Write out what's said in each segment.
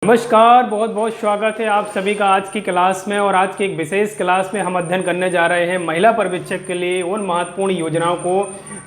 नमस्कार, बहुत बहुत स्वागत है आप सभी का आज की क्लास में। और आज की एक विशेष क्लास में हम अध्ययन करने जा रहे हैं महिला पर्यवेक्षक के लिए उन महत्वपूर्ण योजनाओं को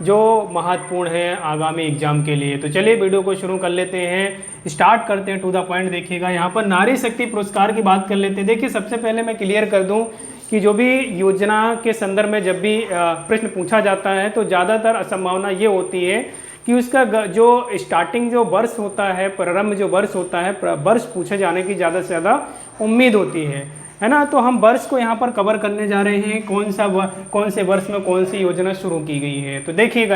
जो महत्वपूर्ण है आगामी एग्जाम के लिए। तो चलिए वीडियो को शुरू कर लेते हैं, स्टार्ट करते हैं। टू द पॉइंट देखिएगा, यहाँ पर नारी शक्ति पुरस्कार की बात कर लेते हैं। देखिए, सबसे पहले मैं क्लियर कर दूँ कि जो भी योजना के संदर्भ में जब भी प्रश्न पूछा जाता है तो ज़्यादातर संभावना ये होती है कि उसका जो स्टार्टिंग जो वर्ष होता है, प्रारंभ जो वर्ष होता है, वर्ष पूछे जाने की ज़्यादा से ज़्यादा उम्मीद होती है ना। तो हम वर्ष को यहाँ पर कवर करने जा रहे हैं, कौन से वर्ष में कौन सी योजना शुरू की गई है। तो देखिएगा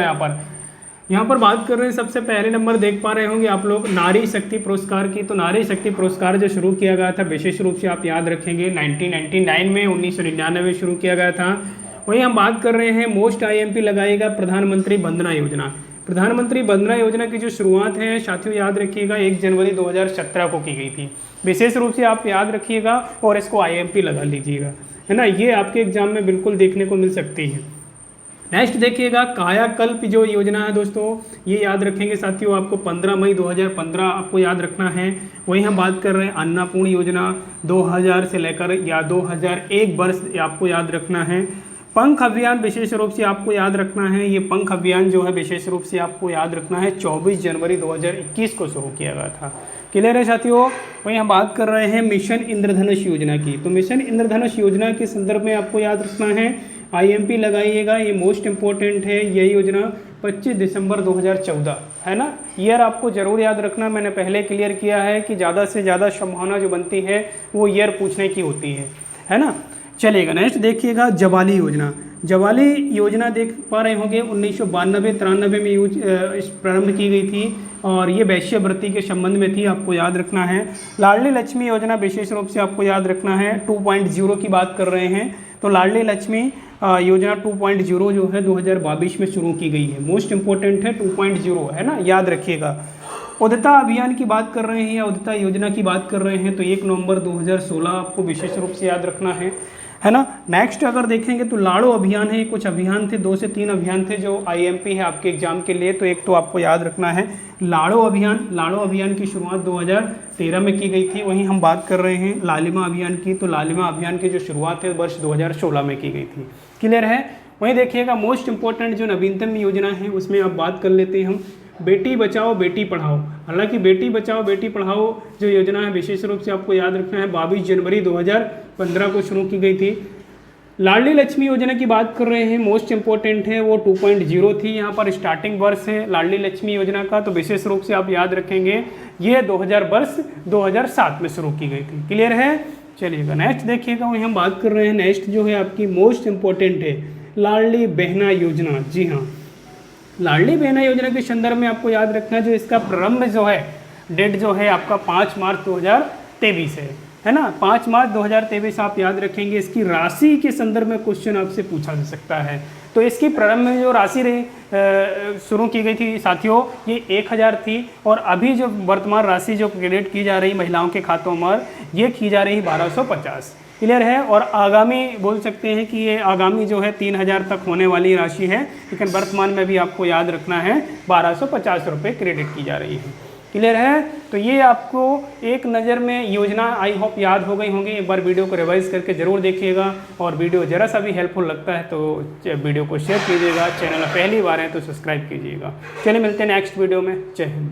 यहाँ पर बात कर रहे हैं, सबसे पहले नंबर देख पा रहे होंगे आप लोग नारी शक्ति पुरस्कार की। तो नारी शक्ति पुरस्कार जो शुरू किया गया था, विशेष रूप से आप याद रखेंगे 1999 में 1999 में शुरू किया गया था। वहीं हम बात कर रहे हैं मोस्ट IMP लगाएगा प्रधानमंत्री वंदना योजना। प्रधानमंत्री वंदना योजना की जो शुरुआत है साथियों, याद रखिएगा 1 जनवरी 2017 को की गई थी। विशेष रूप से आप याद रखिएगा और इसको IMP लगा लीजिएगा, है ना। ये आपके एग्जाम में बिल्कुल देखने को मिल सकती है। नेक्स्ट देखिएगा कायाकल्प जो योजना है दोस्तों, ये याद रखेंगे साथियों, आपको 15 मई 2015 आपको याद रखना है। वहीं हम बात कर रहे हैं अन्नपूर्ण योजना 2000 से लेकर या 2001 वर्ष आपको याद रखना है। पंख अभियान विशेष रूप से आपको याद रखना है, ये पंख अभियान जो है विशेष रूप से आपको याद रखना है 24 जनवरी 2021 को शुरू किया गया था। क्लियर है साथियों। वहीं हम बात कर रहे हैं मिशन इंद्रधनुष योजना की। तो मिशन इंद्रधनुष योजना के संदर्भ में आपको याद रखना है, IMP लगाइएगा, ये मोस्ट इंपॉर्टेंट है। यही योजना 25 दिसंबर 2014 है ना। ईयर आपको जरूर याद रखना, मैंने पहले क्लियर किया है कि ज़्यादा से ज़्यादा संभावना जो बनती है वो ईयर पूछने की होती है ना। चलेगा, नेक्स्ट देखिएगा जवाली योजना। जवाली योजना देख पा रहे होंगे 1992-93 में प्रारंभ की गई थी और ये वैश्यवृत्ति के संबंध में थी, आपको याद रखना है। लाडली लक्ष्मी योजना विशेष रूप से आपको याद रखना है, 2.0 की बात कर रहे हैं। तो लाडली लक्ष्मी योजना 2.0 जो है 2022 में शुरू की गई है, मोस्ट इंपॉर्टेंट है 2.0 है ना, याद रखिएगा। उदिता अभियान की बात कर रहे हैं या उदिता योजना की बात कर रहे हैं तो 1 नवंबर 2016 आपको विशेष रूप से याद रखना है ना। नेक्स्ट अगर देखेंगे तो लाड़ो अभियान है, कुछ अभियान थे, 2 से 3 अभियान थे जो IMP है आपके एग्जाम के लिए। तो एक तो आपको याद रखना है लाड़ो अभियान की शुरुआत 2013 में की गई थी। वहीं हम बात कर रहे हैं लालिमा अभियान की। तो लालिमा अभियान की जो शुरुआत है वर्ष 2016 में की गई थी। क्लियर है। वहीं देखिएगा मोस्ट इंपॉर्टेंट जो नवीनतम योजना है उसमें अब बात कर लेते हैं हम बेटी बचाओ बेटी पढ़ाओ। हालांकि बेटी बचाओ बेटी पढ़ाओ जो योजना है विशेष रूप से आपको याद रखना है 22 जनवरी 2015 को शुरू की गई थी। लाडली लक्ष्मी योजना की बात कर रहे हैं, मोस्ट इंपॉर्टेंट है, वो 2.0 थी। यहाँ पर स्टार्टिंग वर्ष है लाडली लक्ष्मी योजना का, तो विशेष रूप से आप याद रखेंगे ये 2007 में शुरू की गई थी। क्लियर है। चलिएगा नेक्स्ट देखिएगा, वही हम बात कर रहे हैं। नेक्स्ट जो है आपकी मोस्ट इंपॉर्टेंट है लाडली बहना योजना। जी हाँ, लाडली बहना योजना के संदर्भ में आपको याद रखना है जो इसका प्रारंभ जो है डेट जो है आपका 5 मार्च 2023 है ना। 5 मार्च 2023 आप याद रखेंगे। इसकी राशि के संदर्भ में क्वेश्चन आपसे पूछा जा सकता है। तो इसकी प्रारंभ में जो राशि शुरू की गई थी साथियों, ये 1000 थी और अभी जो वर्तमान राशि जो क्रेडिट की जा रही महिलाओं के खातों में ये की जा रही 1250। क्लियर है। और आगामी बोल सकते हैं कि ये आगामी जो है 3000 तक होने वाली राशि है, लेकिन वर्तमान में भी आपको याद रखना है 1250 रुपये क्रेडिट की जा रही है। क्लियर है। तो ये आपको एक नज़र में योजना आई होप याद हो गई होंगी। एक बार वीडियो को रिवाइज करके ज़रूर देखिएगा और वीडियो ज़रा सा भी हेल्पफुल लगता है तो वीडियो को शेयर कीजिएगा। चैनल पहली बार है तो सब्सक्राइब कीजिएगा। चलिए मिलते हैं नेक्स्ट वीडियो में। जय हिंद।